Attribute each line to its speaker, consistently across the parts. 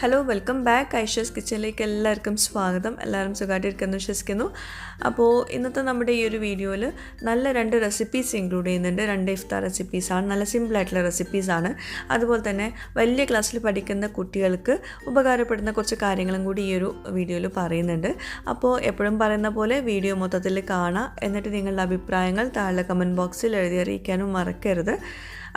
Speaker 1: Hello welcome back Aisha's കിച്ചണിലേക്ക് എല്ലാവർക്കും സ്വാഗതം. എല്ലാവരും സുഖമായിട്ടിരിക്കുന്നു വിശ്വസിക്കുന്നു. അപ്പോൾ ഇന്നത്തെ നമ്മുടെ ഈ ഒരു വീഡിയോയിൽ നല്ല 2 റെസിപ്പീസ് ഇൻക്ലൂഡ് ചെയ്യുന്നുണ്ട്. 2 ഇഫ്താർ റെസിപ്പീസാണ്, നല്ല സിമ്പിളായിട്ടുള്ള റെസിപ്പീസാണ്. അതുപോലെ തന്നെ വലിയ ക്ലാസ്സിൽ പഠിക്കുന്ന കുട്ടികൾക്ക് ഉപകാരപ്പെടുന്ന കുറച്ച് കാര്യങ്ങളും കൂടി ഈ ഒരു വീഡിയോയിൽ പറയുന്നുണ്ട്. അപ്പോൾ എപ്പോഴും പറയുന്ന പോലെ വീഡിയോ മൊത്തത്തിൽ കാണാം, എന്നിട്ട് നിങ്ങളുടെ അഭിപ്രായങ്ങൾ താഴെ കമൻറ്റ് ബോക്സിൽ എഴുതി അറിയിക്കാനും മറക്കരുത്.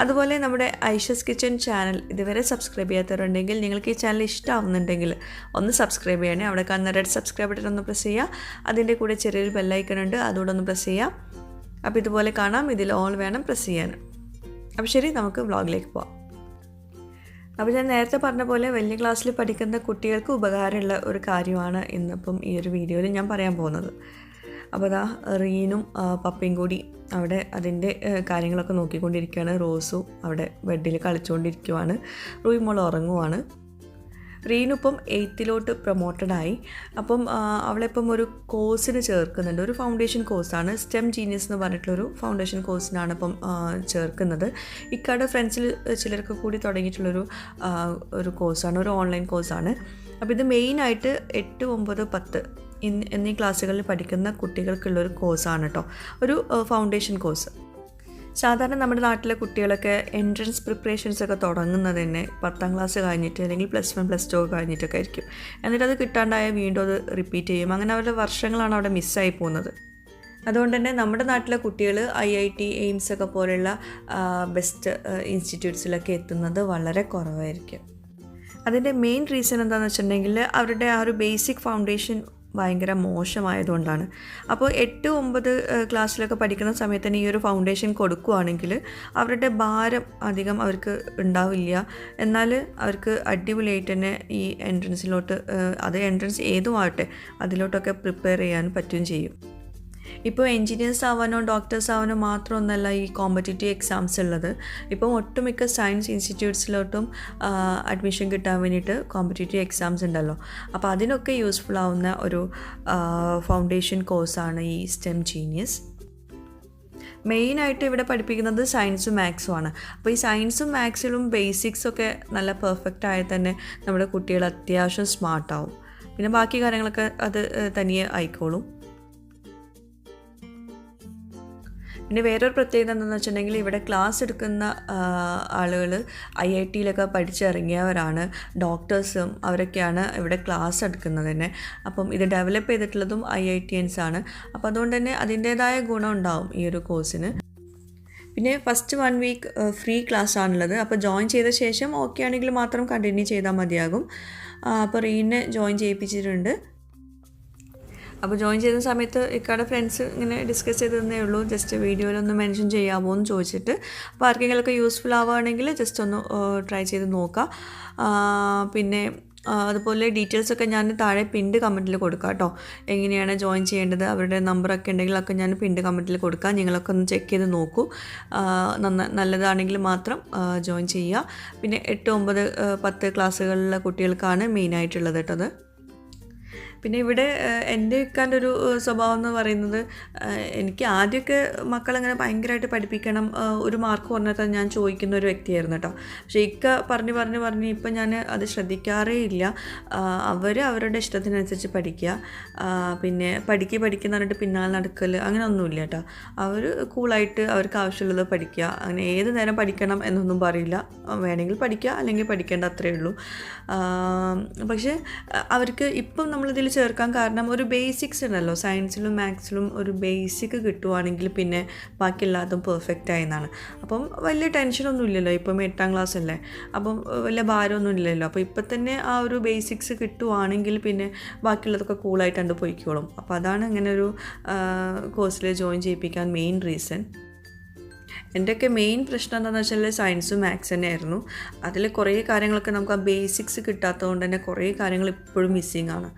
Speaker 1: അതുപോലെ നമ്മുടെ ഐഷസ് കിച്ചൺ ചാനൽ ഇതുവരെ സബ്സ്ക്രൈബ് ചെയ്യാത്തവരുണ്ടെങ്കിൽ നിങ്ങൾക്ക് ഈ ചാനൽ ഇഷ്ടമാവുന്നുണ്ടെങ്കിൽ ഒന്ന് സബ്സ്ക്രൈബ് ചെയ്യണേ. അവിടെ കാണുന്ന റെഡ് സബ്സ്ക്രൈബ് ബട്ടൺ ഒന്ന് പ്രസ് ചെയ്യുക. അതിൻ്റെ കൂടെ ചെറിയൊരു ബെല്ലൈക്കൺ ഉണ്ട്, അതുകൂടെ ഒന്ന് പ്രസ് ചെയ്യുക. അപ്പോൾ ഇതുപോലെ കാണാം, ഇതിൽ ഓൾ വേണം പ്രസ് ചെയ്യാൻ. അപ്പോൾ ശരി, നമുക്ക് വ്ളോഗിലേക്ക് പോവാം. അപ്പോൾ ഞാൻ നേരത്തെ പറഞ്ഞ പോലെ വലിയ ക്ലാസ്സിൽ പഠിക്കുന്ന കുട്ടികൾക്ക് ഉപകാരമുള്ള ഒരു കാര്യമാണ് ഇന്നിപ്പം ഈ ഒരു വീഡിയോയിൽ ഞാൻ പറയാൻ പോകുന്നത്. അപ്പോൾ അതാ റീനും പപ്പയും കൂടി അവിടെ അതിൻ്റെ കാര്യങ്ങളൊക്കെ നോക്കിക്കൊണ്ടിരിക്കുകയാണ്. റോസും അവിടെ ബെഡിൽ കളിച്ചുകൊണ്ടിരിക്കുവാണ്. റൂയി മോൾ ഉറങ്ങുവാണ്. റീനിപ്പം 8th പ്രൊമോട്ടഡായി. അപ്പം അവളിപ്പം ഒരു കോഴ്സിന് ചേർക്കുന്നുണ്ട്. ഒരു ഫൗണ്ടേഷൻ കോഴ്സാണ്, സ്റ്റെം ജീനിയസ് എന്ന് പറഞ്ഞിട്ടുള്ളൊരു ഫൗണ്ടേഷൻ കോഴ്സിനാണ് ഇപ്പം ചേർക്കുന്നത്. ഇക്കാടെ ഫ്രണ്ട്സിൽ ചിലർക്ക് കൂടി തുടങ്ങിയിട്ടുള്ളൊരു ഒരു കോഴ്സാണ്, ഒരു ഓൺലൈൻ കോഴ്സാണ്. അപ്പോൾ ഇത് മെയിനായിട്ട് 8, 9, 10 എന്നീ ക്ലാസ്സുകളിൽ പഠിക്കുന്ന കുട്ടികൾക്കുള്ളൊരു കോഴ്സാണ് കേട്ടോ, ഒരു ഫൗണ്ടേഷൻ കോഴ്സ്. സാധാരണ നമ്മുടെ നാട്ടിലെ കുട്ടികളൊക്കെ എൻട്രൻസ് പ്രിപ്പറേഷൻസൊക്കെ തുടങ്ങുന്നത് തന്നെ 10th ക്ലാസ് കഴിഞ്ഞിട്ട് അല്ലെങ്കിൽ +1 +2 കഴിഞ്ഞിട്ടൊക്കെ ആയിരിക്കും. എന്നിട്ട് അത് കിട്ടാണ്ടായ വീണ്ടും അത് റിപ്പീറ്റ് ചെയ്യും. അങ്ങനെ അവരുടെ വർഷങ്ങളാണ് അവിടെ മിസ്സായി പോകുന്നത്. അതുകൊണ്ട് തന്നെ നമ്മുടെ നാട്ടിലെ കുട്ടികൾ IIT, എയിംസ് ഒക്കെ പോലെയുള്ള ബെസ്റ്റ് ഇൻസ്റ്റിറ്റ്യൂട്ട്സിലൊക്കെ എത്തുന്നത് വളരെ കുറവായിരിക്കും. അതിൻ്റെ മെയിൻ റീസൺ എന്താണെന്ന് വെച്ചിട്ടുണ്ടെങ്കിൽ അവരുടെ ആ ഒരു ബേസിക് ഫൗണ്ടേഷൻ ഭയങ്കര മോശമായതുകൊണ്ടാണ്. അപ്പോൾ 8, 9 ക്ലാസ്സിലൊക്കെ പഠിക്കുന്ന സമയത്ത് തന്നെ ഈ ഒരു ഫൗണ്ടേഷൻ കൊടുക്കുകയാണെങ്കിൽ അവരുടെ ഭാരം അധികം അവർക്ക് ഉണ്ടാവില്ല. എന്നാൽ അവർക്ക് അടിപൊളിയായിട്ട് തന്നെ ഈ എൻട്രൻസിലോട്ട്, അത് എൻട്രൻസ് ഏതുമാവട്ടെ അതിലോട്ടൊക്കെ പ്രിപ്പയർ ചെയ്യാൻ പറ്റുകയും ചെയ്യും. ഇപ്പോൾ എൻജിനീയേഴ്സ് ആവാനോ ഡോക്ടേഴ്സ് ആവാനോ മാത്രമൊന്നല്ല ഈ കോമ്പറ്റേറ്റീവ് എക്സാംസ് ഉള്ളത്. ഇപ്പം ഒട്ടുമിക്ക സയൻസ് ഇൻസ്റ്റിറ്റ്യൂട്ട്സിലോട്ടും അഡ്മിഷൻ കിട്ടാൻ വേണ്ടിയിട്ട് കോമ്പറ്റേറ്റീവ് എക്സാംസ് ഉണ്ടല്ലോ. അപ്പോൾ അതിനൊക്കെ യൂസ്ഫുൾ ആവുന്ന ഒരു ഫൗണ്ടേഷൻ കോഴ്സാണ് ഈ സ്റ്റെം ജീനിയസ്. മെയിനായിട്ട് ഇവിടെ പഠിപ്പിക്കുന്നത് സയൻസും മാത്സും ആണ്. അപ്പോൾ ഈ സയൻസും മാത്സിലും ബേസിക്സൊക്കെ നല്ല പെർഫെക്റ്റ് ആയാൽ തന്നെ നമ്മുടെ കുട്ടികൾ അത്യാവശ്യം സ്മാർട്ടാവും. പിന്നെ ബാക്കി കാര്യങ്ങളൊക്കെ അത് തനിയെ ആയിക്കോളും. പിന്നെ വേറൊരു പ്രത്യേകത എന്താണെന്ന് വെച്ചിട്ടുണ്ടെങ്കിൽ ഇവിടെ ക്ലാസ് എടുക്കുന്ന ആളുകൾ IITയിലൊക്കെ പഠിച്ചിറങ്ങിയവരാണ്, ഡോക്ടേഴ്സും അവരൊക്കെയാണ് ഇവിടെ ക്ലാസ് എടുക്കുന്നത് തന്നെ. അപ്പം ഇത് ഡെവലപ്പ് ചെയ്തിട്ടുള്ളതും IITians ആണ്. അപ്പോൾ അതുകൊണ്ട് തന്നെ അതിൻ്റേതായ ഗുണം ഉണ്ടാവും ഈ ഒരു കോഴ്സിന്. പിന്നെ ഫസ്റ്റ് 1 വീക്ക് ഫ്രീ ക്ലാസ് ആണുള്ളത്. അപ്പോൾ ജോയിൻ ചെയ്ത ശേഷം ഓക്കെ ആണെങ്കിൽ മാത്രം കണ്ടിന്യൂ ചെയ്താൽ മതിയാകും. അപ്പോൾ റീനെ ജോയിൻ ചെയ്യിപ്പിച്ചിട്ടുണ്ട്. അപ്പോൾ ജോയിൻ ചെയ്യുന്ന സമയത്ത് ഇക്കാടെ ഫ്രണ്ട്സ് ഇങ്ങനെ ഡിസ്കസ് ചെയ്തതന്നേ ഉള്ളൂ, ജസ്റ്റ് വീഡിയോയിലൊന്ന് മെൻഷൻ ചെയ്യാമോ എന്ന് ചോദിച്ചിട്ട്. അപ്പോൾ ആർക്കെങ്കിലുമൊക്കെ യൂസ്ഫുൾ ആവുകയാണെങ്കിൽ ജസ്റ്റ് ഒന്ന് ട്രൈ ചെയ്ത് നോക്കാം. പിന്നെ അതുപോലെ ഡീറ്റെയിൽസൊക്കെ ഞാൻ താഴെ പിൻഡ് കമൻറ്റിൽ കൊടുക്കാം കേട്ടോ. എങ്ങനെയാണ് ജോയിൻ ചെയ്യേണ്ടത്, അവരുടെ നമ്പറൊക്കെ ഉണ്ടെങ്കിലൊക്കെ ഞാൻ പിൻഡ് കമൻറ്റിൽ കൊടുക്കാം. നിങ്ങളൊക്കെ ഒന്ന് ചെക്ക് ചെയ്ത് നോക്കൂ. നല്ലതാണെങ്കിൽ മാത്രം ജോയിൻ ചെയ്യുക. പിന്നെ 8, 9, 10 ക്ലാസ്സുകളിലെ കുട്ടികൾക്കാണ് മെയിനായിട്ടുള്ളത് കേട്ടത്. പിന്നെ ഇവിടെ എൻ്റെ ഇക്കാൻ്റെ ഒരു സ്വഭാവം എന്ന് പറയുന്നത്, എനിക്ക് ആദ്യമൊക്കെ മക്കളങ്ങനെ ഭയങ്കരമായിട്ട് പഠിപ്പിക്കണം, ഒരു മാർക്ക് പറഞ്ഞാൽ ഞാൻ ചോദിക്കുന്ന ഒരു വ്യക്തിയായിരുന്നു കേട്ടോ. പക്ഷേ ഇക്ക പറഞ്ഞ് ഇപ്പം ഞാൻ അത് ശ്രദ്ധിക്കാറേ ഇല്ല. അവരുടെ ഇഷ്ടത്തിനനുസരിച്ച് പഠിക്കുക, പിന്നെ പഠിക്കുന്ന പറഞ്ഞിട്ട് പിന്നാലെ നടക്കൽ അങ്ങനെ ഒന്നുമില്ല കേട്ടോ. അവർ കൂളായിട്ട് അവർക്ക് ആവശ്യമുള്ളത് പഠിക്കുക. അങ്ങനെ ഏത് നേരം പഠിക്കണം എന്നൊന്നും പറയില്ല. വേണമെങ്കിൽ പഠിക്കുക, അല്ലെങ്കിൽ പഠിക്കേണ്ട അത്രയേ ഉള്ളൂ. പക്ഷേ അവർക്ക് ഇപ്പം നമ്മളിതിൽ ചേർക്കാൻ കാരണം ഒരു ബേസിക്സ് ഉണ്ടല്ലോ, സയൻസിലും മാത്സിലും ഒരു ബേസിക് കിട്ടുവാണെങ്കിൽ പിന്നെ ബാക്കിയെല്ലാതും പെർഫെക്റ്റ് ആയെന്നാണ്. അപ്പം വലിയ ടെൻഷനൊന്നും ഇല്ലല്ലോ, ഇപ്പം 8th ക്ലാസ് അല്ലേ, അപ്പം വലിയ ഭാരമൊന്നും ഇല്ലല്ലോ. അപ്പോൾ ഇപ്പം തന്നെ ആ ഒരു ബേസിക്സ് കിട്ടുവാണെങ്കിൽ പിന്നെ ബാക്കിയുള്ളതൊക്കെ കൂളായിട്ട് കണ്ട് പോയിക്കോളും. അപ്പോൾ അതാണ് ഇങ്ങനെ ഒരു കോഴ്സിൽ ജോയിൻ ചെയ്യിപ്പിക്കാൻ മെയിൻ റീസൺ. എൻ്റെയൊക്കെ മെയിൻ പ്രശ്നം എന്താണെന്ന് വെച്ചാൽ സയൻസും മാത്സ് തന്നെയായിരുന്നു. അതിൽ കുറേ കാര്യങ്ങളൊക്കെ നമുക്ക് ആ ബേസിക്സ് കിട്ടാത്തതുകൊണ്ട് തന്നെ കുറേ കാര്യങ്ങൾ ഇപ്പോഴും മിസ്സിങ് ആണ്.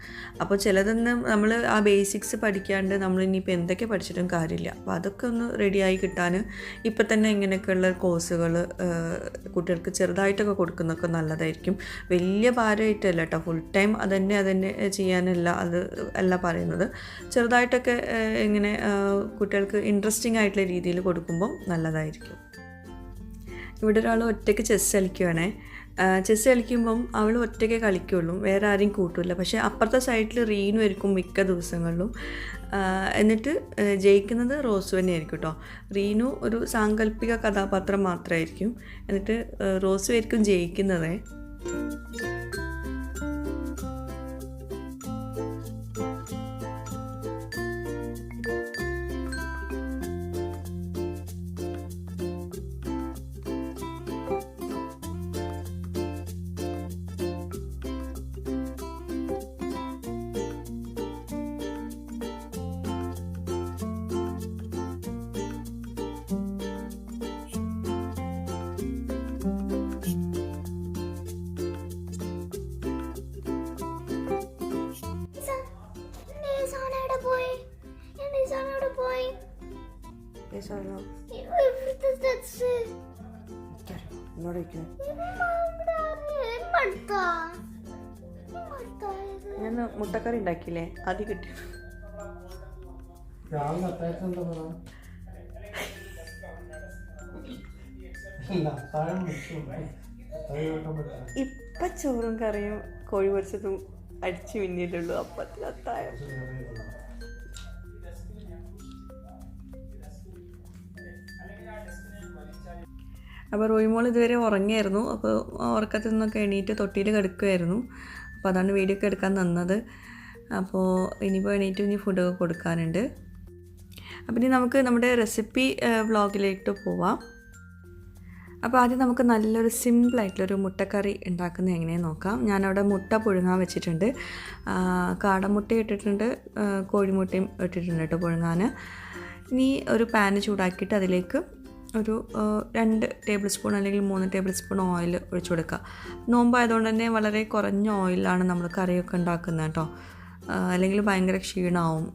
Speaker 1: അപ്പോൾ ചിലതൊന്നും നമ്മൾ ആ ബേസിക്സ് പഠിക്കാണ്ട് നമ്മൾ ഇനിയിപ്പോൾ എന്തൊക്കെ പഠിച്ചിട്ടും കാര്യമില്ല. അപ്പോൾ അതൊക്കെ ഒന്ന് റെഡിയായി കിട്ടാൻ ഇപ്പം തന്നെ ഇങ്ങനെയൊക്കെയുള്ള കോഴ്സുകൾ കുട്ടികൾക്ക് ചെറുതായിട്ടൊക്കെ കൊടുക്കുന്നതൊക്കെ നല്ലതായിരിക്കും. വലിയ ഭാരമായിട്ടല്ല കേട്ടോ, ഫുൾ ടൈം അതന്നെ ചെയ്യാനല്ല, അത് അല്ല പറയുന്നത്. ചെറുതായിട്ടൊക്കെ ഇങ്ങനെ കുട്ടികൾക്ക് ഇൻട്രസ്റ്റിംഗ് ആയിട്ടുള്ള രീതിയിൽ കൊടുക്കുമ്പം നല്ലതായിരിക്കും. ഇവിടെ ഒരാൾ ഒറ്റയ്ക്ക് ചെസ്സ് കളിക്കുകയാണേ. ചെസ്സ് കളിക്കുമ്പം അവൾ ഒറ്റയ്ക്ക് കളിക്കുള്ളൂ, വേറെ ആരെയും കൂട്ടില്ല. പക്ഷേ അപ്പുറത്തെ സൈഡിൽ റീനു ആയിരിക്കും മിക്ക ദിവസങ്ങളിലും. എന്നിട്ട് ജയിക്കുന്നത് റോസ് തന്നെയായിരിക്കും കേട്ടോ. റീനു ഒരു സാങ്കല്പിക കഥാപാത്രം മാത്രമായിരിക്കും, എന്നിട്ട് റോസ് ആയിരിക്കും ജയിക്കുന്നത്. ഞാൻ മുട്ടക്കറി ഉണ്ടാക്കിയില്ലേ, അത് കിട്ടി. ഇപ്പൊ ചോറും കറിയും കോഴി പൊരിച്ചതും അടിച്ചു പിന്നിട്ടുള്ളൂ. അപ്പത്തിന് അത്തായം. അപ്പോൾ റോയിമോൾ ഇതുവരെ ഉറങ്ങിയായിരുന്നു. അപ്പോൾ ഉറക്കത്തിൽ നിന്നൊക്കെ എണീറ്റ് തൊട്ടിയിൽ കിടക്കുമായിരുന്നു. അപ്പോൾ അതാണ് വീഡിയോ ഒക്കെ എടുക്കാൻ തന്നത്. അപ്പോൾ ഇനിയിപ്പോൾ എണീറ്റ് ഇനി ഫുഡൊക്കെ കൊടുക്കാനുണ്ട്. അപ്പം ഇനി നമുക്ക് നമ്മുടെ റെസിപ്പി വ്ളോഗിലേക്ക് പോവാം. അപ്പോൾ ആദ്യം നമുക്ക് നല്ലൊരു സിമ്പിളായിട്ടുള്ളൊരു മുട്ടക്കറി ഉണ്ടാക്കുന്നത് എങ്ങനെയാണെന്ന് നോക്കാം. ഞാനവിടെ മുട്ട പുഴുങ്ങാൻ വെച്ചിട്ടുണ്ട്. കാടമുട്ട ഇട്ടിട്ടുണ്ട്, കോഴിമുട്ടയും ഇട്ടിട്ടുണ്ട് കേട്ടോ പുഴുങ്ങാൻ. ഇനി ഒരു പാന് ചൂടാക്കിയിട്ട് അതിലേക്ക് ഒരു 2 ടേബിൾ സ്പൂൺ അല്ലെങ്കിൽ 3 ടേബിൾ സ്പൂൺ ഓയിൽ ഒഴിച്ചു കൊടുക്കുക. നോമ്പായതുകൊണ്ട് തന്നെ വളരെ കുറഞ്ഞ ഓയിലാണ് നമ്മൾ കറിയൊക്കെ ഉണ്ടാക്കുന്നത് കേട്ടോ, അല്ലെങ്കിൽ ഭയങ്കര ക്ഷീണമാവും.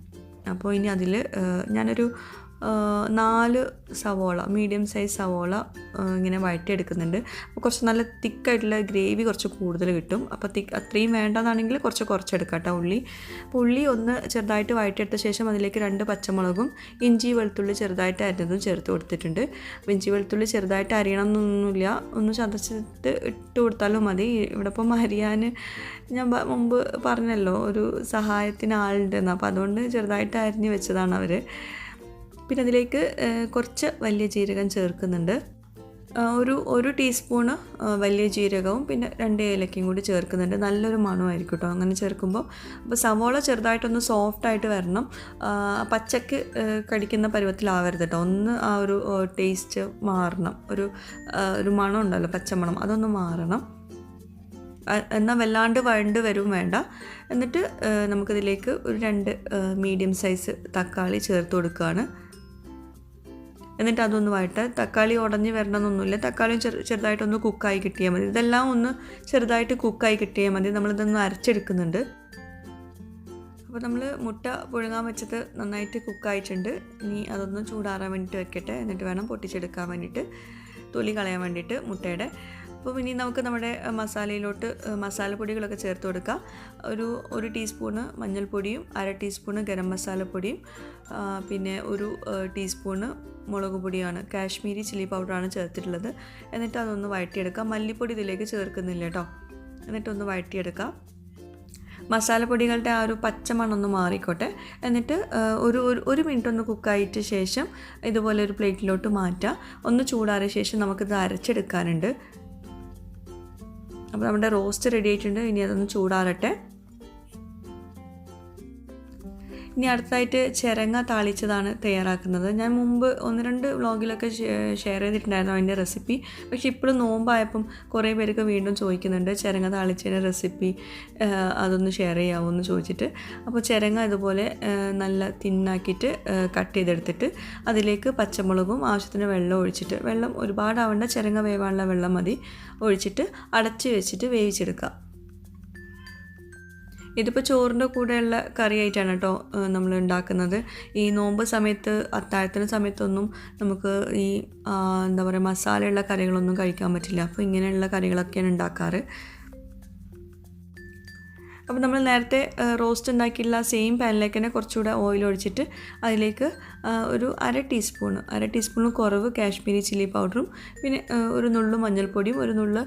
Speaker 1: അപ്പോൾ ഇനി അതിൽ ഞാനൊരു 4 സവോള, മീഡിയം സൈസ് സവോള ഇങ്ങനെ വഴറ്റിയെടുക്കുന്നുണ്ട്. അപ്പോൾ കുറച്ച് നല്ല തിക്കായിട്ടുള്ള ഗ്രേവി കുറച്ച് കൂടുതൽ കിട്ടും. അപ്പോൾ അത്രയും വേണ്ടതാണെങ്കിൽ കുറച്ചെടുക്കാം കേട്ടോ ഉള്ളി. അപ്പോൾ ഉള്ളി ഒന്ന് ചെറുതായിട്ട് വഴറ്റിയെടുത്ത ശേഷം അതിലേക്ക് 2 പച്ചമുളകും ഇഞ്ചി വെളുത്തുള്ളി ചെറുതായിട്ട് അരിഞ്ഞതും ചേർത്ത് കൊടുത്തിട്ടുണ്ട്. അപ്പോൾ ഇഞ്ചി വെളുത്തുള്ളി ചെറുതായിട്ട് അരിയണം എന്നൊന്നുമില്ല, ഒന്ന് ചതച്ചിട്ട് ഇട്ട് കൊടുത്താലും മതി. ഇവിടെ ഇപ്പം അരിയാൻ ഞാൻ മുമ്പ് പറഞ്ഞല്ലോ ഒരു സഹായത്തിന് ആളുണ്ടെന്ന്, അപ്പോൾ അതുകൊണ്ട് ചെറുതായിട്ട് അരിഞ്ഞ് വെച്ചതാണ് അവർ. പിന്നെ അതിലേക്ക് കുറച്ച് വലിയ ജീരകം ചേർക്കുന്നുണ്ട്. ഒരു ടീസ്പൂണ് വലിയ ജീരകവും പിന്നെ 2 ഏലക്കയും കൂടി ചേർക്കുന്നുണ്ട്. നല്ലൊരു മണമായിരിക്കും കേട്ടോ അങ്ങനെ ചേർക്കുമ്പോൾ. അപ്പോൾ സവോള ചെറുതായിട്ടൊന്ന് സോഫ്റ്റായിട്ട് വരണം, പച്ചക്ക് കടിക്കുന്ന പരുവത്തിലാവരുത് കേട്ടോ. ഒന്ന് ആ ഒരു ടേസ്റ്റ് മാറണം, ഒരു മണം ഉണ്ടല്ലോ പച്ചമണം, അതൊന്ന് മാറണം. എന്നാൽ വല്ലാണ്ട് വഴണ്ട് വരും വേണ്ട. എന്നിട്ട് നമുക്കിതിലേക്ക് ഒരു 2 മീഡിയം സൈസ് തക്കാളി ചേർത്ത് കൊടുക്കുകയാണ്. എന്നിട്ട് അതൊന്ന് വഴറ്റാം. തക്കാളി ഉടഞ്ഞ് വരണമെന്നൊന്നുമില്ല, തക്കാളിയും ചെറുതായിട്ടൊന്ന് കുക്കായി കിട്ടിയാൽ മതി. ഇതെല്ലാം ഒന്ന് ചെറുതായിട്ട് കുക്കായി കിട്ടിയാൽ മതി. നമ്മളിതൊന്ന് അരച്ചെടുക്കുന്നുണ്ട്. അപ്പോൾ നമ്മൾ മുട്ട പുഴുങ്ങാൻ വെച്ചത് നന്നായിട്ട് കുക്കായിട്ടുണ്ട്. ഇനി അതൊന്ന് ചൂടാറാൻ വേണ്ടിയിട്ട് വെക്കട്ടെ, എന്നിട്ട് വേണം പൊട്ടിച്ചെടുക്കാൻ വേണ്ടിയിട്ട്, തൊലി കളയാൻ വേണ്ടിയിട്ട് മുട്ടയുടെ. അപ്പോൾ ഇനി നമുക്ക് നമ്മുടെ മസാലയിലോട്ട് മസാലപ്പൊടികളൊക്കെ ചേർത്ത് കൊടുക്കാം. ഒരു ടീസ്പൂണ് മഞ്ഞൾപ്പൊടിയും 1/2 ടീസ്പൂണ് ഗരം മസാലപ്പൊടിയും പിന്നെ 1 ടീസ്പൂണ് മുളക് പൊടിയാണ്, കാശ്മീരി ചില്ലി പൗഡറാണ് ചേർത്തിട്ടുള്ളത്. എന്നിട്ട് അതൊന്ന് വഴറ്റിയെടുക്കാം. മല്ലിപ്പൊടി ഇതിലേക്ക് ചേർക്കുന്നില്ല കേട്ടോ. എന്നിട്ടൊന്ന് വഴറ്റിയെടുക്കാം. മസാലപ്പൊടികളുടെ ആ ഒരു പച്ചമണ്ണൊന്ന് മാറിക്കോട്ടെ. എന്നിട്ട് ഒരു മിനിറ്റ് ഒന്ന് കുക്കായിട്ട് ശേഷം ഇതുപോലെ ഒരു പ്ലേറ്റിലോട്ട് മാറ്റാം. ഒന്ന് ചൂടാറിയ ശേഷം നമുക്കിത് അരച്ചെടുക്കാനുണ്ട്. അപ്പോൾ നമ്മുടെ റോസ്റ്റ് റെഡി ആയിട്ടുണ്ട്. ഇനി അതൊന്ന് ചൂടാറട്ടെ. ഇനി അടുത്തായിട്ട് ചിരങ്ങ താളിച്ചതാണ് തയ്യാറാക്കുന്നത്. ഞാൻ മുമ്പ് 1-2 വ്ളോഗിലൊക്കെ ഷെയർ ചെയ്തിട്ടുണ്ടായിരുന്നു അതിൻ്റെ റെസിപ്പി. പക്ഷേ ഇപ്പോഴും നോമ്പായപ്പം കുറേ പേർക്ക് വീണ്ടും ചോദിക്കുന്നുണ്ട് ചിരങ്ങ താളിച്ചതിൻ്റെ റെസിപ്പി അതൊന്ന് ഷെയർ ചെയ്യാമോ എന്ന് ചോദിച്ചിട്ട്. അപ്പോൾ ചിരങ്ങ ഇതുപോലെ നല്ല തിന്നാക്കിയിട്ട് കട്ട് ചെയ്തെടുത്തിട്ട് അതിലേക്ക് പച്ചമുളകും ആവശ്യത്തിന് വെള്ളം ഒഴിച്ചിട്ട്, വെള്ളം ഒരുപാടാവേണ്ട, ചിരങ്ങ വേവാനുള്ള വെള്ളം മതി, ഒഴിച്ചിട്ട് അടച്ച് വെച്ചിട്ട് വേവിച്ചെടുക്കുക. ഇതിപ്പോൾ ചോറിൻ്റെ കൂടെയുള്ള കറിയായിട്ടാണ് കേട്ടോ നമ്മൾ ഉണ്ടാക്കുന്നത്. ഈ നോമ്പ് സമയത്ത് അത്താഴത്തിന് സമയത്തൊന്നും നമുക്ക് ഈ എന്താ പറയുക മസാലയുള്ള കറികളൊന്നും കഴിക്കാൻ പറ്റില്ല. അപ്പോൾ ഇങ്ങനെയുള്ള കറികളൊക്കെയാണ് ഉണ്ടാക്കാറ്. അപ്പോൾ നമ്മൾ നേരത്തെ റോസ്റ്റ് ഉണ്ടാക്കിയിട്ടുള്ള സെയിം പാനിലേക്ക് തന്നെ കുറച്ചുകൂടെ ഓയിൽ ഒഴിച്ചിട്ട് അതിലേക്ക് ഒരു അര ടീസ്പൂണ് കുറവ് കാശ്മീരി ചില്ലി പൗഡറും പിന്നെ ഒരു നുള്ളു മഞ്ഞൾപ്പൊടിയും ഒരു നുള്ളു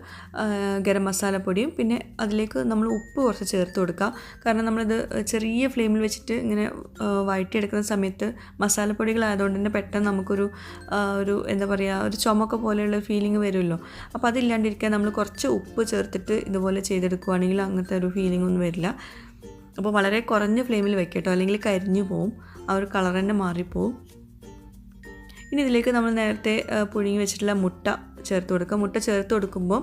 Speaker 1: ഗരം മസാലപ്പൊടിയും പിന്നെ അതിലേക്ക് നമ്മൾ ഉപ്പ് കുറച്ച് ചേർത്ത് കൊടുക്കുക. കാരണം നമ്മളിത് ചെറിയ ഫ്ലെയിമിൽ വെച്ചിട്ട് ഇങ്ങനെ വഴറ്റിയെടുക്കുന്ന സമയത്ത് മസാലപ്പൊടികളായതുകൊണ്ട് തന്നെ പെട്ടെന്ന് നമുക്കൊരു എന്താ പറയുക ഒരു ചുമക്ക പോലെയുള്ള ഫീലിംഗ് വരുമല്ലോ. അപ്പോൾ അതില്ലാണ്ടിരിക്കാൻ നമ്മൾ കുറച്ച് ഉപ്പ് ചേർത്തിട്ട് ഇതുപോലെ ചെയ്തെടുക്കുകയാണെങ്കിൽ അങ്ങനത്തെ ഒരു ഫീലിംഗ് ഒന്നും വരില്ല. അപ്പോൾ വളരെ കുറഞ്ഞ ഫ്ലെയിമിൽ വെക്കട്ടോ, അല്ലെങ്കിൽ കരിഞ്ഞു പോവും, ആ ഒരു കളർ തന്നെ മാറിപ്പോവും. ഇനി ഇതിലേക്ക് നമ്മൾ നേരത്തെ പുഴുങ്ങി വെച്ചിട്ടുള്ള മുട്ട ചേർത്ത് കൊടുക്കുക. മുട്ട ചേർത്ത് കൊടുക്കുമ്പോൾ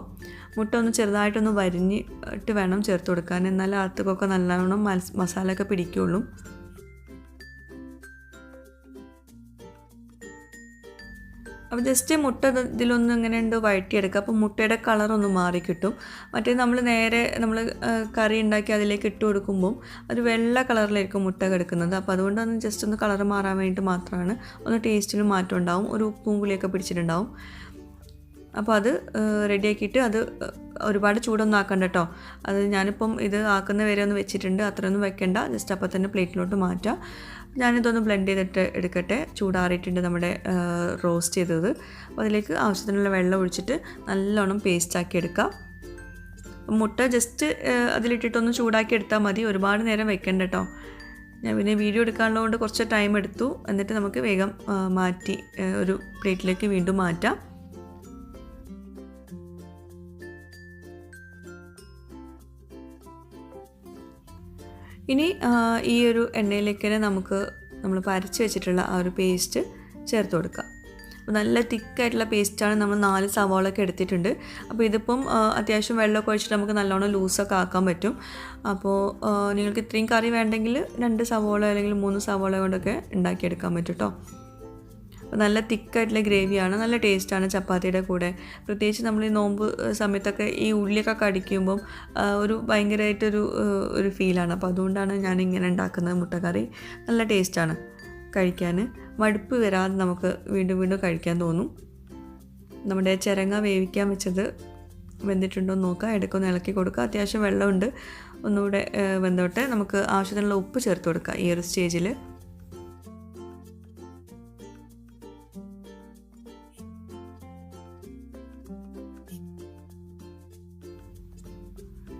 Speaker 1: മുട്ട ഒന്ന് ചെറുതായിട്ടൊന്ന് വരിഞ്ഞിട്ട് വേണം ചേർത്ത് കൊടുക്കാൻ, എന്നാലും അകത്തേക്കൊക്കെ നല്ലോണം മസാലയൊക്കെ പിടിക്കുകയുള്ളൂ. അപ്പോൾ ജസ്റ്റ് മുട്ട ഇതിലൊന്നും ഇങ്ങനെ ഉണ്ട് വഴറ്റിയെടുക്കുക. അപ്പോൾ മുട്ടയുടെ കളറൊന്ന് മാറി കിട്ടും. മറ്റേ നമ്മൾ കറി ഉണ്ടാക്കി അതിലേക്ക് ഇട്ട് കൊടുക്കുമ്പം ഒരു വെള്ള കളറിലായിരിക്കും മുട്ട കിടക്കുന്നത്. അപ്പോൾ അതുകൊണ്ടൊന്ന് ജസ്റ്റ് ഒന്ന് കളർ മാറാൻ വേണ്ടിയിട്ട് മാത്രമാണ്. ഒന്ന് ടേസ്റ്റിനും മാറ്റം ഉണ്ടാവും, ഒരു ഉപ്പും പുളിയൊക്കെ പിടിച്ചിട്ടുണ്ടാവും. അപ്പോൾ അത് റെഡിയാക്കിയിട്ട് അത് ഒരുപാട് ചൂടൊന്നും ആക്കണ്ട കേട്ടോ. അത് ഞാനിപ്പം ഇത് ആക്കുന്ന വരെ ഒന്ന് വെച്ചിട്ടുണ്ട്, അത്രയൊന്നും വെക്കണ്ട, ജസ്റ്റ് അപ്പോൾ തന്നെ പ്ലേറ്റിലോട്ട് മാറ്റാം. ഞാനിതൊന്ന് ബ്ലെൻഡ് ചെയ്തിട്ട് എടുക്കട്ടെ. ചൂടാറിയിട്ടുണ്ട് നമ്മുടെ റോസ്റ്റ് ചെയ്തത്. അപ്പോൾ അതിലേക്ക് ആവശ്യത്തിനുള്ള വെള്ളം ഒഴിച്ചിട്ട് നല്ലോണം പേസ്റ്റാക്കി എടുക്കാം. മുട്ട ജസ്റ്റ് അതിലിട്ടിട്ടൊന്ന് ചൂടാക്കി എടുത്താൽ മതി, ഒരുപാട് നേരം വെക്കണ്ട കേട്ടോ. ഞാൻ പിന്നെ വീഡിയോ എടുക്കാനുള്ളതുകൊണ്ട് കുറച്ച് ടൈം എടുത്തു. എന്നിട്ട് നമുക്ക് വേഗം മാറ്റി ഒരു പ്ലേറ്റിലേക്ക് വീണ്ടും മാറ്റാം. ഇനി ഈ ഒരു എണ്ണയിലേക്ക് തന്നെ നമ്മൾ അരച്ച് വെച്ചിട്ടുള്ള ആ ഒരു പേസ്റ്റ് ചേർത്ത് കൊടുക്കാം. അപ്പോൾ നല്ല തിക്കായിട്ടുള്ള പേസ്റ്റാണ്. നമ്മൾ 4 സവാളയൊക്കെ എടുത്തിട്ടുണ്ട്. അപ്പോൾ ഇതിപ്പം അത്യാവശ്യം വെള്ളമൊക്കെ ഒഴിച്ചിട്ട് നമുക്ക് നല്ലോണം ലൂസൊക്കെ ആക്കാൻ പറ്റും. അപ്പോൾ നിങ്ങൾക്ക് ഇത്രയും കറി വേണ്ടെങ്കിൽ 2 സവാള അല്ലെങ്കിൽ 3 സവാള കൊണ്ടൊക്കെ ഉണ്ടാക്കിയെടുക്കാൻ പറ്റും കേട്ടോ. നല്ല തിക്കായിട്ടുള്ള ഗ്രേവിയാണ്, നല്ല ടേസ്റ്റാണ് ചപ്പാത്തിയുടെ കൂടെ. പ്രത്യേകിച്ച് നമ്മൾ ഈ നോമ്പ് സമയത്തൊക്കെ ഈ ഉള്ളിയൊക്കെ കടിക്കുമ്പം ഒരു ഭയങ്കരമായിട്ടൊരു ഫീലാണ്. അപ്പോൾ അതുകൊണ്ടാണ് ഞാനിങ്ങനെ ഉണ്ടാക്കുന്നത്. മുട്ടക്കറി നല്ല ടേസ്റ്റാണ് കഴിക്കാൻ, മടുപ്പ് വരാതെ നമുക്ക് വീണ്ടും വീണ്ടും കഴിക്കാൻ തോന്നും. നമ്മുടെ ചിരങ്ങ വേവിക്കാൻ വെച്ചത് വെന്തിട്ടുണ്ടോ എന്ന് നോക്കുക, ഇടയ്ക്കൊന്ന് ഇളക്കി കൊടുക്കുക. അത്യാവശ്യം വെള്ളമുണ്ട്, ഒന്നുകൂടെ വെന്തോട്ടെ. നമുക്ക് ആവശ്യത്തിനുള്ള ഉപ്പ് ചേർത്ത് കൊടുക്കുക ഈ ഒരു സ്റ്റേജിൽ.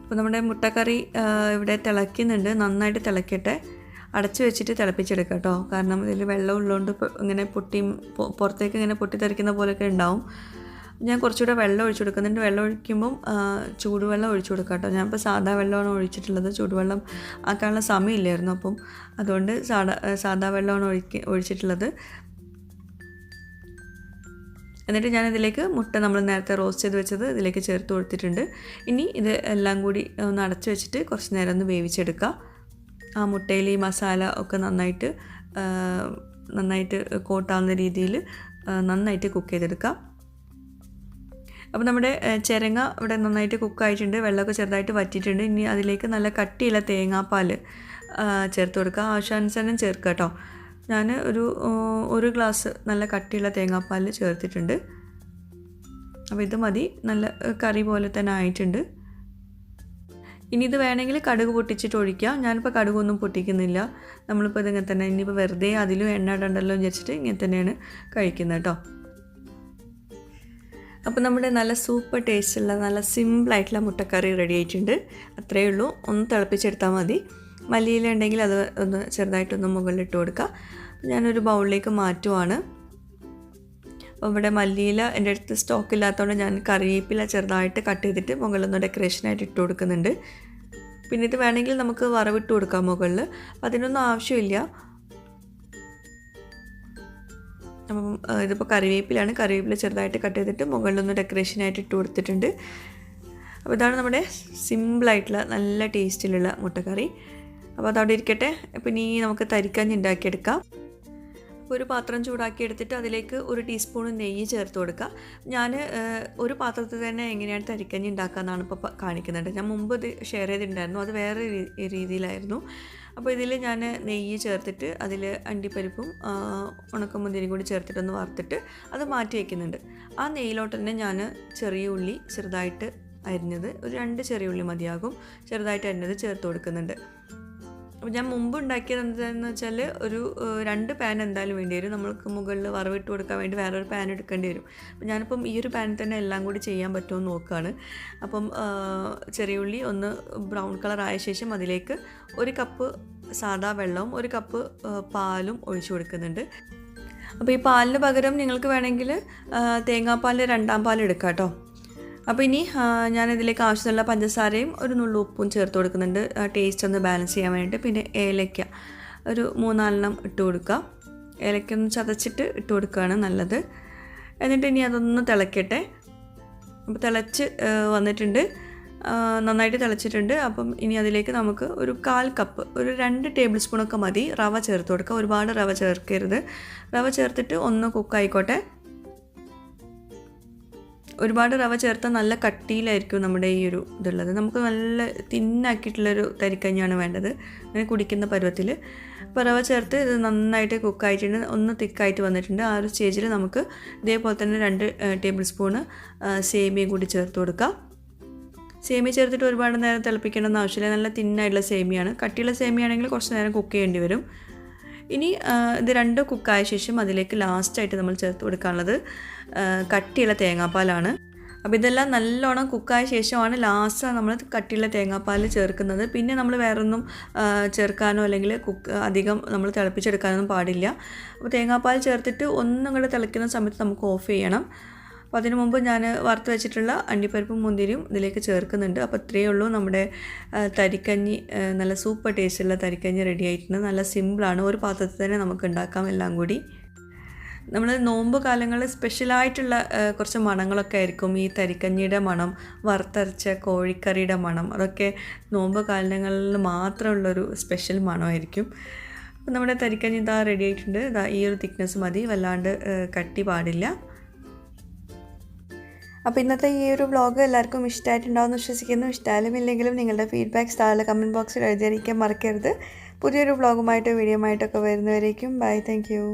Speaker 1: അപ്പോൾ നമ്മുടെ മുട്ടക്കറി ഇവിടെ തിളയ്ക്കുന്നുണ്ട്, നന്നായിട്ട് തിളയ്ക്കട്ടെ. അടച്ചു വെച്ചിട്ട് തിളപ്പിച്ചെടുക്കാം കേട്ടോ. കാരണം ഇതിൽ വെള്ളം ഉള്ളതുകൊണ്ട് ഇങ്ങനെ പുറത്തേക്ക് ഇങ്ങനെ പൊട്ടിത്തെറിക്കുന്ന പോലെയൊക്കെ ഉണ്ടാവും. ഞാൻ കുറച്ചുകൂടെ വെള്ളം ഒഴിച്ചു കൊടുക്കുന്നുണ്ട്. വെള്ളം ഒഴിക്കുമ്പം ചൂടുവെള്ളം ഒഴിച്ചു കൊടുക്കാം കേട്ടോ. ഞാനിപ്പോൾ സാധാ വെള്ളമാണ് ഒഴിച്ചിട്ടുള്ളത്, ചൂടുവെള്ളം ആക്കാനുള്ള സമയമില്ലായിരുന്നു. അപ്പം അതുകൊണ്ട് സാധാ വെള്ളമാണ് ഒഴിച്ചിട്ടുള്ളത്. എന്നിട്ട് ഞാനിതിലേക്ക് മുട്ട നമ്മൾ നേരത്തെ റോസ്റ്റ് ചെയ്ത് വെച്ചത് ഇതിലേക്ക് ചേർത്ത് കൊടുത്തിട്ടുണ്ട്. ഇനി ഇത് എല്ലാം കൂടി ഒന്ന് അടച്ചു വെച്ചിട്ട് കുറച്ച് നേരം ഒന്ന് വേവിച്ചെടുക്കുക. ആ മുട്ടയിൽ ഈ മസാല ഒക്കെ നന്നായിട്ട് കോട്ടാവുന്ന രീതിയിൽ നന്നായിട്ട് കുക്ക് ചെയ്തെടുക്കുക. അപ്പോൾ നമ്മുടെ ചിരങ്ങ ഇവിടെ നന്നായിട്ട് കുക്കായിട്ടുണ്ട്, വെള്ളമൊക്കെ ചെറുതായിട്ട് വറ്റിയിട്ടുണ്ട്. ഇനി അതിലേക്ക് നല്ല കട്ടിയുള്ള തേങ്ങാപ്പാൽ ചേർത്ത് കൊടുക്കുക. ആവശ്യാനുസരണം ചേർക്കുക കേട്ടോ. ഞാൻ ഒരു ഗ്ലാസ് നല്ല കട്ടിയുള്ള തേങ്ങാപ്പാൽ ചേർത്തിട്ടുണ്ട്. അപ്പോൾ ഇത് മതി, നല്ല കറി പോലെ തന്നെ ആയിട്ടുണ്ട്. ഇനി ഇത് വേണമെങ്കിൽ കടുക് പൊട്ടിച്ചിട്ട് ഒഴിക്കാം. ഞാനിപ്പോൾ കടുകൊന്നും പൊട്ടിക്കുന്നില്ല. നമ്മളിപ്പോൾ ഇതിങ്ങനെ തന്നെ, ഇനിയിപ്പോൾ വെറുതെ അതിലും എണ്ണ ഇടണ്ടല്ലോ വിചാരിച്ചിട്ട് ഇങ്ങനെ തന്നെയാണ് കഴിക്കുന്നത് കേട്ടോ. അപ്പോൾ നമ്മുടെ നല്ല സൂപ്പർ ടേസ്റ്റുള്ള നല്ല സിമ്പിളായിട്ടുള്ള മുട്ടക്കറി റെഡി ആയിട്ടുണ്ട്. അത്രയേ ഉള്ളൂ, ഒന്ന് തിളപ്പിച്ചെടുത്താൽ മതി. മല്ലിയില ഉണ്ടെങ്കിൽ അത് ഒന്ന് ചെറുതായിട്ടൊന്ന് മുകളിലിട്ട് കൊടുക്കുക. ഞാനൊരു ബൗളിലേക്ക് മാറ്റുവാണ്. അപ്പോൾ ഇവിടെ മല്ലിയില എൻ്റെ അടുത്ത് സ്റ്റോക്ക് ഇല്ലാത്തതുകൊണ്ട് ഞാൻ കറിവേപ്പില ചെറുതായിട്ട് കട്ട് ചെയ്തിട്ട് മുകളിലൊന്ന് ഡെക്കറേഷനായിട്ട് ഇട്ട് കൊടുക്കുന്നുണ്ട്. പിന്നെ ഇത് വേണമെങ്കിൽ നമുക്ക് വറവിട്ട് കൊടുക്കാം മുകളിൽ, അപ്പോൾ അതിനൊന്നും ആവശ്യമില്ല. അപ്പം ഇതിപ്പോൾ കറിവേപ്പില ചെറുതായിട്ട് കട്ട് ചെയ്തിട്ട് മുകളിലൊന്ന് ഡെക്കറേഷനായിട്ട് ഇട്ട് കൊടുത്തിട്ടുണ്ട്. അപ്പോൾ ഇതാണ് നമ്മുടെ സിമ്പിളായിട്ടുള്ള നല്ല ടേസ്റ്റിലുള്ള മുട്ടക്കറി. അപ്പോൾ അതവിടെ ഇരിക്കട്ടെ. പിന്നെ ഈ നമുക്ക് തരിക്കഞ്ഞി ഉണ്ടാക്കിയെടുക്കാം. അപ്പോൾ ഒരു പാത്രം ചൂടാക്കി എടുത്തിട്ട് അതിലേക്ക് 1 ടീസ്പൂൺ നെയ്യ് ചേർത്ത് കൊടുക്കുക. ഞാൻ ഒരു പാത്രത്തിൽ തന്നെ എങ്ങനെയാണ് തരിക്കഞ്ഞി ഉണ്ടാക്കാമെന്നാണ് ഇപ്പോൾ കാണിക്കുന്നുണ്ട്. ഞാൻ മുമ്പ് ഇത് ഷെയർ ചെയ്തിട്ടുണ്ടായിരുന്നു, അത് വേറെ രീതിയിലായിരുന്നു. അപ്പോൾ ഇതിൽ ഞാൻ നെയ്യ് ചേർത്തിട്ട് അതിൽ അണ്ടിപ്പരിപ്പും ഉണക്കമുന്തിരിയും കൂടി ചേർത്തിട്ടൊന്ന് വറുത്തിട്ട് അത് മാറ്റി വയ്ക്കുന്നുണ്ട്. ആ നെയ്യിലോട്ട് തന്നെ ഞാൻ ചെറിയ ഉള്ളി ചെറുതായിട്ട് അരിഞ്ഞത്, ഒരു 2 ചെറിയ ഉള്ളി മതിയാകും, ചെറുതായിട്ട് അരിഞ്ഞത് ചേർത്ത് കൊടുക്കുന്നുണ്ട്. അപ്പോൾ ഞാൻ മുമ്പ് ഉണ്ടാക്കിയത് എന്താണെന്ന് വെച്ചാൽ ഒരു 2 പാൻ എന്തായാലും വേണ്ടി വരും. നമ്മൾക്ക് മുകളിൽ വറവിട്ട് കൊടുക്കാൻ വേണ്ടി വേറൊരു പാൻ എടുക്കേണ്ടി വരും. അപ്പോൾ ഞാനിപ്പം ഈ ഒരു പാനിൽ തന്നെ എല്ലാം കൂടി ചെയ്യാൻ പറ്റുമോ എന്ന് നോക്കുകയാണ്. അപ്പം ചെറിയ ഉള്ളി ഒന്ന് ബ്രൗൺ കളർ ആയ ശേഷം അതിലേക്ക് 1 കപ്പ് സാദാ വെള്ളവും 1 കപ്പ് പാലും ഒഴിച്ചു കൊടുക്കുന്നുണ്ട്. അപ്പോൾ ഈ പാലിന് പകരം നിങ്ങൾക്ക് വേണമെങ്കിൽ തേങ്ങാപ്പാലിൻ്റെ 2ാം പാൽ എടുക്കാം കേട്ടോ. അപ്പോൾ ഇനി ഞാനിതിലേക്ക് ആവശ്യമുള്ള പഞ്ചസാരയും ഒരു നുള്ളു ഉപ്പും ചേർത്ത് കൊടുക്കുന്നുണ്ട്, ടേസ്റ്റ് ഒന്ന് ബാലൻസ് ചെയ്യാൻ വേണ്ടിയിട്ട്. പിന്നെ ഏലക്ക ഒരു 3-4 ഇട്ട് കൊടുക്കുക. ഏലക്ക ഒന്ന് ചതച്ചിട്ട് ഇട്ട് കൊടുക്കുകയാണ് നല്ലത്. എന്നിട്ട് ഇനി അതൊന്ന് തിളയ്ക്കട്ടെ. അപ്പോൾ തിളച്ച് വന്നിട്ടുണ്ട്, നന്നായിട്ട് തിളച്ചിട്ടുണ്ട്. അപ്പം ഇനി അതിലേക്ക് നമുക്ക് ഒരു 1/4 കപ്പ്, ഒരു 2 ടേബിൾ സ്പൂണൊക്കെ മതി റവ ചേർത്ത് കൊടുക്കുക. ഒരുപാട് റവ ചേർക്കരുത്. റവ ചേർത്തിട്ട് ഒന്ന് കുക്കായിക്കോട്ടെ. ഒരുപാട് റവ ചേർത്താൽ നല്ല കട്ടിയിലായിരിക്കും നമ്മുടെ ഈ ഒരു ഇതുള്ളത്. നമുക്ക് നല്ല തിന്നാക്കിയിട്ടുള്ളൊരു തരിക്കഞ്ഞാണ് വേണ്ടത്, അങ്ങനെ കുടിക്കുന്ന പരുവത്തിൽ. അപ്പോൾ റവ ചേർത്ത് ഇത് നന്നായിട്ട് കുക്കായിട്ടുണ്ട്, ഒന്ന് തിക്കായിട്ട് വന്നിട്ടുണ്ട്. ആ ഒരു സ്റ്റേജിൽ നമുക്ക് ഇതേപോലെ തന്നെ 2 ടേബിൾ സ്പൂണ് സേമിയ കൂടി ചേർത്ത് കൊടുക്കാം. സേമിയ ചേർത്തിട്ട് ഒരുപാട് നേരം തിളപ്പിക്കേണ്ടെന്ന് ആവശ്യമില്ല, നല്ല തിന്നായിട്ടുള്ള സേമിയാണ്. കട്ടിയുള്ള സേമിയാണെങ്കിൽ കുറച്ച് നേരം കുക്ക് ചെയ്യേണ്ടി വരും. ഇനി ഇത് 2 കുക്കായ ശേഷം അതിലേക്ക് ലാസ്റ്റായിട്ട് നമ്മൾ ചേർത്ത് കൊടുക്കാനുള്ളത് കട്ടിയുള്ള തേങ്ങാപ്പാലാണ്. അപ്പോൾ ഇതെല്ലാം നല്ലോണം കുക്കായ ശേഷമാണ് ലാസ്റ്റ് നമ്മൾ കട്ടിയുള്ള തേങ്ങാപ്പാൽ ചേർക്കുന്നത്. പിന്നെ നമ്മൾ വേറൊന്നും ചേർക്കാനോ അല്ലെങ്കിൽ അധികം നമ്മൾ തിളപ്പിച്ചെടുക്കാനൊന്നും പാടില്ല. അപ്പോൾ തേങ്ങാപ്പാൽ ചേർത്തിട്ട് ഒന്നും കൂടെ തിളയ്ക്കുന്ന സമയത്ത് നമുക്ക് ഓഫ് ചെയ്യണം. അപ്പോൾ അതിനു മുമ്പ് ഞാൻ വറുത്ത് വെച്ചിട്ടുള്ള അണ്ടിപ്പരിപ്പും മുന്തിരിയും ഇതിലേക്ക് ചേർക്കുന്നുണ്ട്. അപ്പോൾ ഇത്രയേ ഉള്ളൂ, നമ്മുടെ തരിക്കഞ്ഞി നല്ല സൂപ്പർ ടേസ്റ്റുള്ള തരിക്കഞ്ഞി റെഡി ആയിട്ടുണ്ട്. നല്ല സിമ്പിളാണ്, ഒരു പാത്രത്തിൽ തന്നെ നമുക്ക് ഉണ്ടാക്കാം എല്ലാം കൂടി. നമ്മൾ നോമ്പ് കാലങ്ങളിൽ സ്പെഷ്യലായിട്ടുള്ള കുറച്ച് മണങ്ങളൊക്കെ ആയിരിക്കും. ഈ തരിക്കഞ്ഞിയുടെ മണം, വറുത്തരച്ച കോഴിക്കറിയുടെ മണം, അതൊക്കെ നോമ്പ് കാലങ്ങളിൽ മാത്രമുള്ളൊരു സ്പെഷ്യൽ മണമായിരിക്കും. അപ്പോൾ നമ്മുടെ തരിക്കഞ്ഞി ഇതാ റെഡി ആയിട്ടുണ്ട്. ഇതാ ഈ ഒരു തിക്നെസ് മതി, വല്ലാണ്ട് കട്ടി പാടില്ല. അപ്പോൾ ഇന്നത്തെ ഈ ഒരു വ്ളോഗ് എല്ലാവർക്കും ഇഷ്ടമായിട്ടുണ്ടാവുമെന്ന് വിശ്വസിക്കുന്നു. ഇഷ്ടമായാലും ഇല്ലെങ്കിലും നിങ്ങളുടെ ഫീഡ്ബാക്ക്സ് താഴെ കമൻറ്റ് ബോക്സിൽ എഴുതിയിരിക്കാൻ മറക്കരുത്. പുതിയൊരു വ്ളോഗുമായിട്ടോ വീഡിയോ ആയിട്ടൊക്കെ വരുന്നവരേക്കും ബൈ, താങ്ക് യു.